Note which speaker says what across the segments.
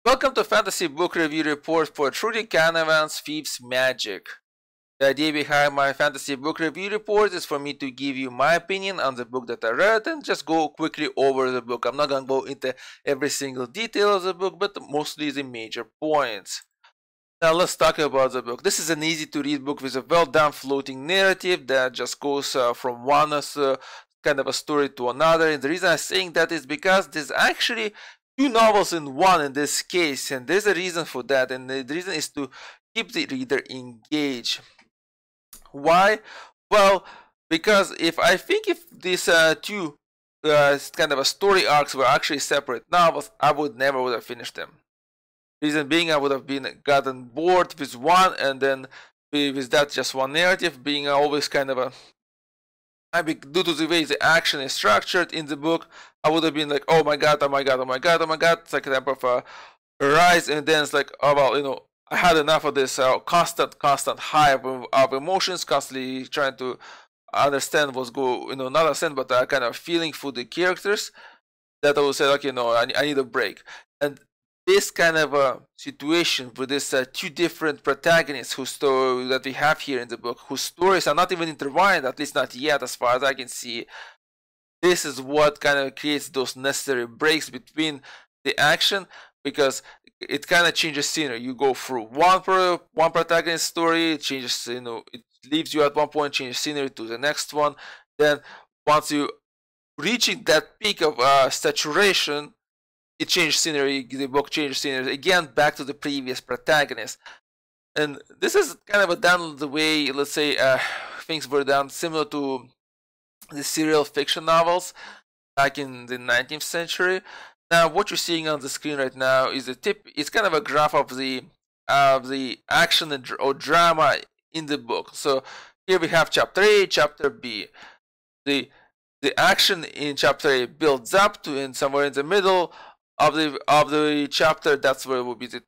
Speaker 1: Welcome to Fantasy Book Review Report for Trudi Canavan's Thieves Magic. The idea behind my fantasy book review report is for me to give you my opinion on the book that I read and just go quickly over the book. I'm not going to go into every single detail of the book, but mostly the major points. Now let's talk about the book. This is an easy to read book with a well done floating narrative that just goes from one kind of a story to another. And the reason I'm saying that is because there's actually two novels in one in this case, and there's a reason for that, and the reason is to keep the reader engaged. Why? Well, because if these two kind of a story arcs were actually separate novels, I would have finished them. Reason being, I would have gotten bored with one, and then with that just one narrative being always kind of a. Due to the way the action is structured in the book, I would have been like, oh my god, oh my god, oh my god, oh my god. It's like a type of a rise, and then it's like, oh well, I had enough of this constant high of emotions, constantly trying to understand what's not understand, but kind of feeling for the characters. That I would say, like, I need a break. And this kind of a situation with this two different protagonists that we have here in the book, whose stories are not even intertwined, at least not yet, as far as I can see. This is what kind of creates those necessary breaks between the action, because it kind of changes scenery. You go through one protagonist story, it changes, it leaves you at one point, changes scenery to the next one. Then once you reaching that peak of saturation, it changed scenery. The book changed scenery again back to the previous protagonist, and this is kind of done the way, let's say, things were done similar to the serial fiction novels back in the 19th century. Now, what you're seeing on the screen right now is it's kind of a graph of the action or drama in the book. So here we have chapter A, chapter B. The action in chapter A builds up to, and somewhere in the middle of the chapter, that's where it will be the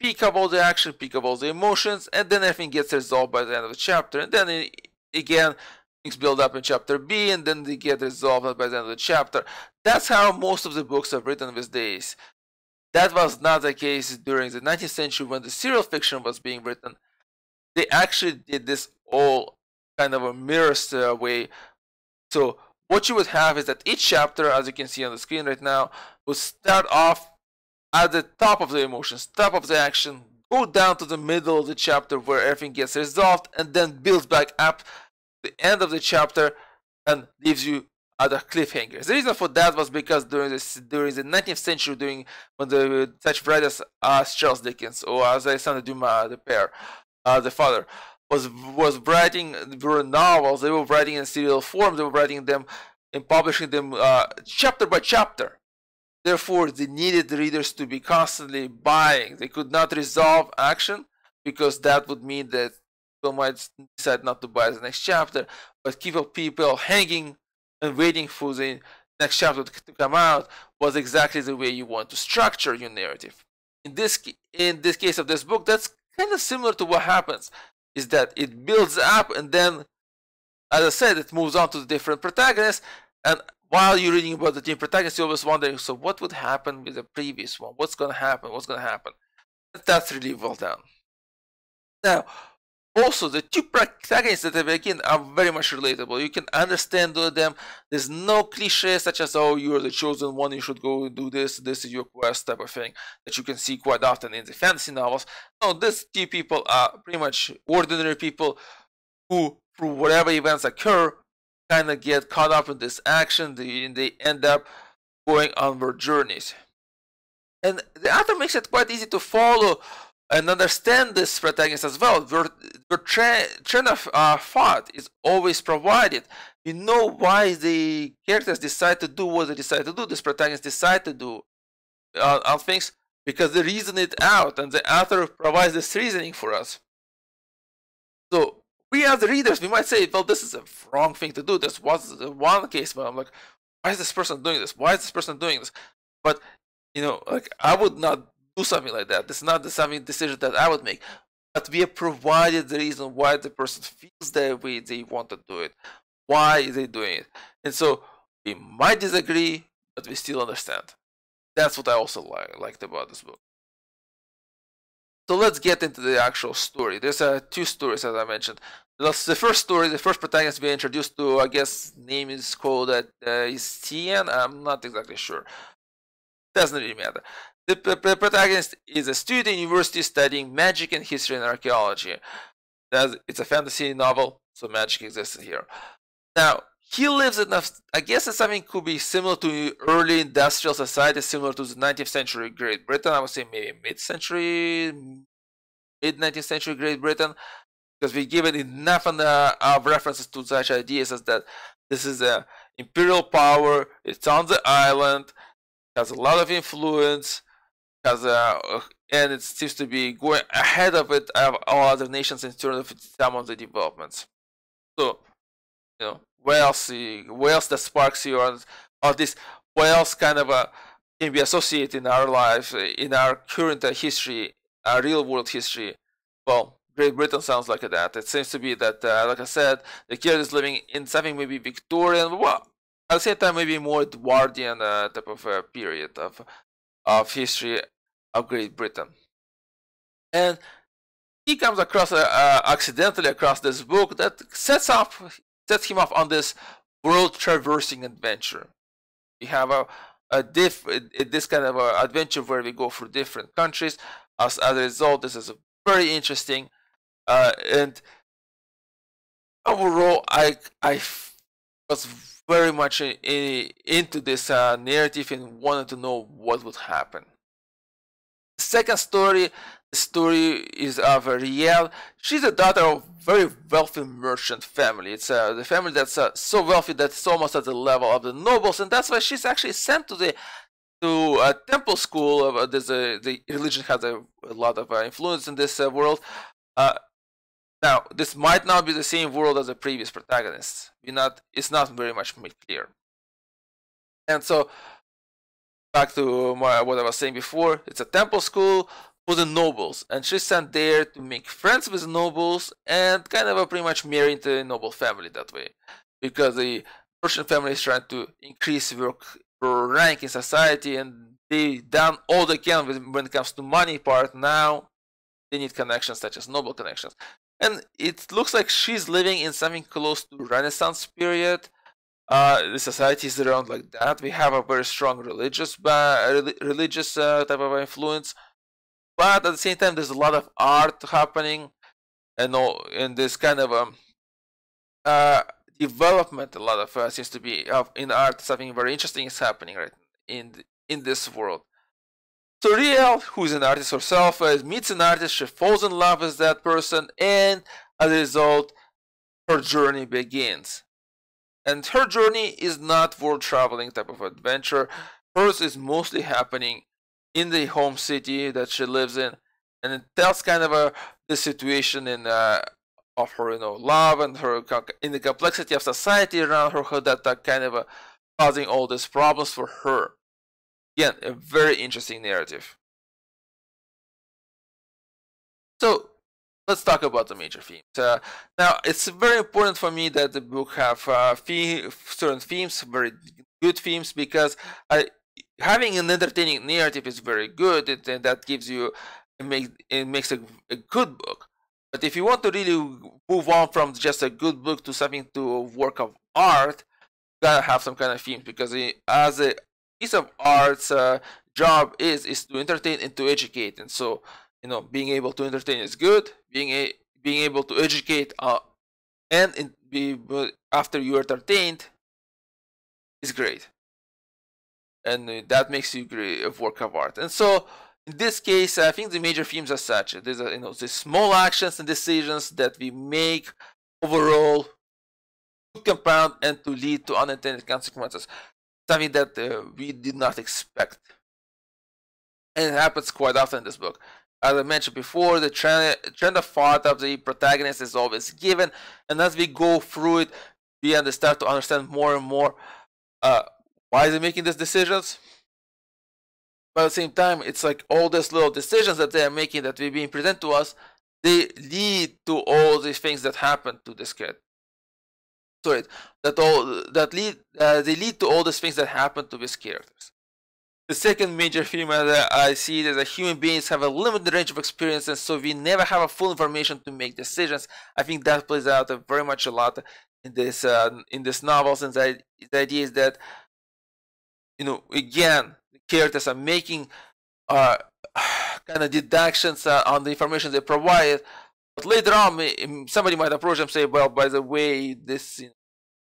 Speaker 1: peak of all the action, peak of all the emotions, and then everything gets resolved by the end of the chapter. And then again, things build up in chapter B, and then they get resolved by the end of the chapter. That's how most of the books are written these days. That was not the case during the 19th century when the serial fiction was being written. They actually did this all kind of a mirror way. So what you would have is that each chapter, as you can see on the screen right now, would start off at the top of the emotions, top of the action, go down to the middle of the chapter where everything gets resolved, and then builds back up the end of the chapter and leaves you at a cliffhanger. The reason for that was because during the 19th century, when the such writers as Charles Dickens or as Alexander Dumas, the father, was writing novels. They were writing in serial form. They were writing them and publishing them chapter by chapter. Therefore, they needed the readers to be constantly buying. They could not resolve action, because that would mean that people might decide not to buy the next chapter, but keep people hanging and waiting for the next chapter to come out was exactly the way you want to structure your narrative. In this case of this book, that's kind of similar to what happens, is that it builds up, and then, as I said, it moves on to the different protagonists, and while you're reading about the team protagonists, you're always wondering, so what would happen with the previous one? What's going to happen? What's going to happen? That's really well done. Now, also, the two protagonists that I begin are very much relatable. You can understand them. There's no cliches such as, oh, you're the chosen one, you should go do this, this is your quest type of thing that you can see quite often in the fantasy novels. No, these two people are pretty much ordinary people who, through whatever events occur, kind of get caught up in this action, and they end up going on their journeys. And the author makes it quite easy to follow and understand this protagonist as well. Their train of thought is always provided. You know why the characters decide to do what they decide to do. This protagonist decide to do on things because they reason it out, and the author provides this reasoning for us. So we as the readers, we might say, well, this is a wrong thing to do. This was the one case where I'm like, why is this person doing this? Why is this person doing this? But, like, I would not do something like that. This is not the something decision that I would make. But we have provided the reason why the person feels the way they want to do it. Why are they doing it? And so we might disagree, but we still understand. That's what I also liked about this book. So let's get into the actual story. There's two stories, as I mentioned. The first story, the first protagonist we introduced to, I guess, name is called is Tian. I'm not exactly sure. Doesn't really matter. The protagonist is a student in university studying magic and history and archaeology. It's a fantasy novel, so magic exists here. Now, he lives in I guess it's something could be similar to early industrial society, similar to the 19th century Great Britain. I would say maybe mid-century, mid-19th century Great Britain, because we given enough of references to such ideas as that this is a imperial power, it's on the island, has a lot of influence, and it seems to be going ahead of all other nations in terms of some of the developments. So, what else that sparks you, or this, what else kind of can be associated in our life, in our current history, our real world history? Well, Great Britain sounds like that. It seems to be that, like I said, the character is living in something maybe Victorian, well, at the same time maybe more Edwardian type of period of history of Great Britain. And he comes across accidentally across this book that sets him off on this world traversing adventure. We have this kind of adventure where we go through different countries. As a result, this is very interesting, and overall, I was very much into this narrative and wanted to know what would happen. The second story, the story is of Rielle. She's the daughter of a very wealthy merchant family. It's the family that's so wealthy that it's almost at the level of the nobles, and that's why she's actually sent to a temple school. The religion has a lot of influence in this world. Now, this might not be the same world as the previous protagonists. It's not very much made clear. And so, back to what I was saying before, it's a temple school for the nobles, and she's sent there to make friends with nobles and kind of pretty much marry into the noble family that way, because the Persian family is trying to increase their rank in society, and they've done all they can when it comes to money part. Now they need connections such as noble connections, and it looks like she's living in something close to Renaissance period. The society is around like that. We have a very strong religious type of influence, but at the same time, there's a lot of art happening, and this kind of development. A lot of seems to be in art. Something very interesting is happening right in this world. So Rielle, who's an artist herself, meets an artist. She falls in love with that person, and as a result, her journey begins. And her journey is not world traveling type of adventure. Hers is mostly happening in the home city that she lives in, and it tells kind of the situation of her love and her in the complexity of society around her that kind of causing all these problems for her. Again, a very interesting narrative. So let's talk about the major themes. Now, it's very important for me that the book have certain themes, very good themes, because having an entertaining narrative is very good, and that gives you, it makes a good book. But if you want to really move on from just a good book to something to a work of art, you gotta have some kind of themes, because as a piece of art's job is to entertain and to educate, and so being able to entertain is good. Being able to educate and after you are entertained is great, and that makes you a work of art. And so in this case, I think the major themes are such: there's the small actions and decisions that we make overall to compound and to lead to unintended consequences, something that we did not expect, and it happens quite often in this book. As I mentioned before, the trend of thought of the protagonist is always given, and as we go through it, we start to understand more and more why they're making these decisions. But at the same time, it's like all these little decisions that they are making that we're being presented to us, they lead to all these things that happen to this kid. Sorry, they lead to all these things that happen to these characters. The second major theme that I see is that human beings have a limited range of experience, and so we never have a full information to make decisions. I think that plays out very much a lot in this novel, since the idea is that, again, the characters are making kind of deductions on the information they provide, but later on somebody might approach them and say, well, by the way, this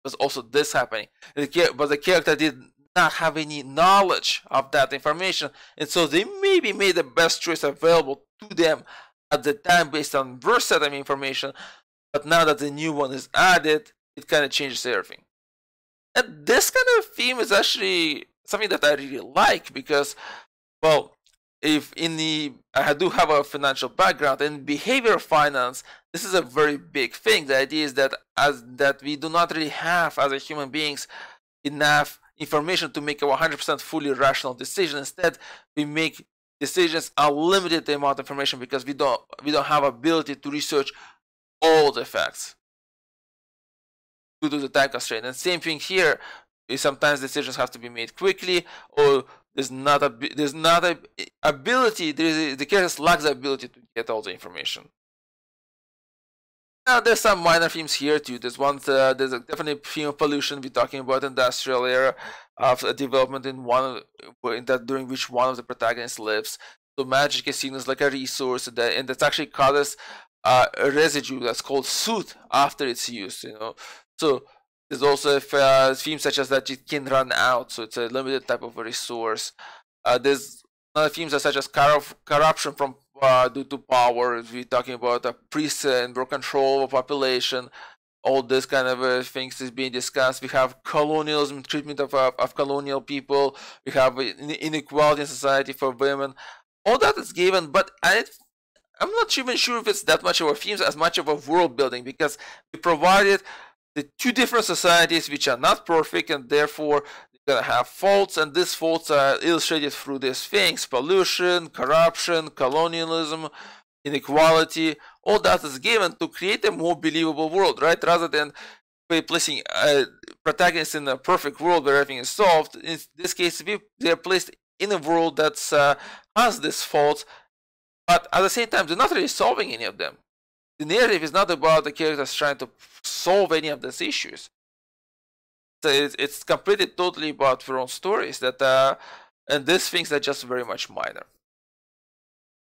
Speaker 1: was also this happening, but the character did not have any knowledge of that information, and so they maybe made the best choice available to them at the time based on their set of information, but now that the new one is added, it kind of changes everything. And this kind of theme is actually something that I really like, because, well, I do have a financial background, and behavioral finance, this is a very big thing. The idea is that we do not really have, as a human beings, enough information to make a 100% fully rational decision. Instead, we make decisions unlimited amount of information because we don't have ability to research all the facts due to the time constraint. And same thing here. Sometimes decisions have to be made quickly, or the characters lack the ability to get all the information. Now, there's some minor themes here too. There's a definitely theme of pollution. We're talking about industrial era of development during which one of the protagonists lives. So magic is seen as like a resource, and that's actually causes a residue that's called soot after it's used. So there's also themes such as that it can run out, so it's a limited type of a resource. There's other themes such as corruption from due to power. We're talking about priests and control of population. All this kind of things is being discussed. We have colonialism, treatment of colonial people. We have inequality in society for women. All that is given, but I'm not even sure if it's that much of a themes as much of a world building, because we provided the two different societies which are not perfect, and therefore they're going to have faults, and these faults are illustrated through these things: pollution, corruption, colonialism, inequality. All that is given to create a more believable world, right? Rather than placing protagonists in a perfect world where everything is solved. In this case, they're placed in a world that has these faults, but at the same time, they're not really solving any of them. The narrative is not about the characters trying to solve any of these issues. So it's completely totally about their own stories and these things are just very much minor.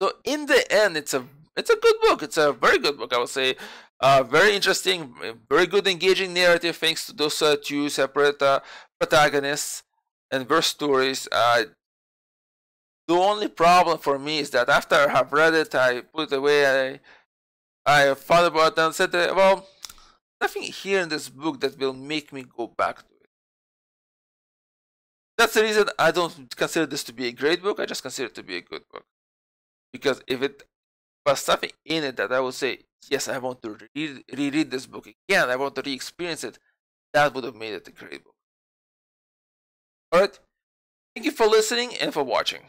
Speaker 1: So in the end, it's a good book. It's a very good book, I would say. Very interesting, very good engaging narrative thanks to those two separate protagonists and their stories. The only problem for me is that after I have read it, I put it away. I thought about it and said, well, nothing here in this book that will make me go back to it. That's the reason I don't consider this to be a great book. I just consider it to be a good book. Because if it was something in it that I would say, yes, I want to reread this book again, I want to re-experience it, that would have made it a great book. Alright, thank you for listening and for watching.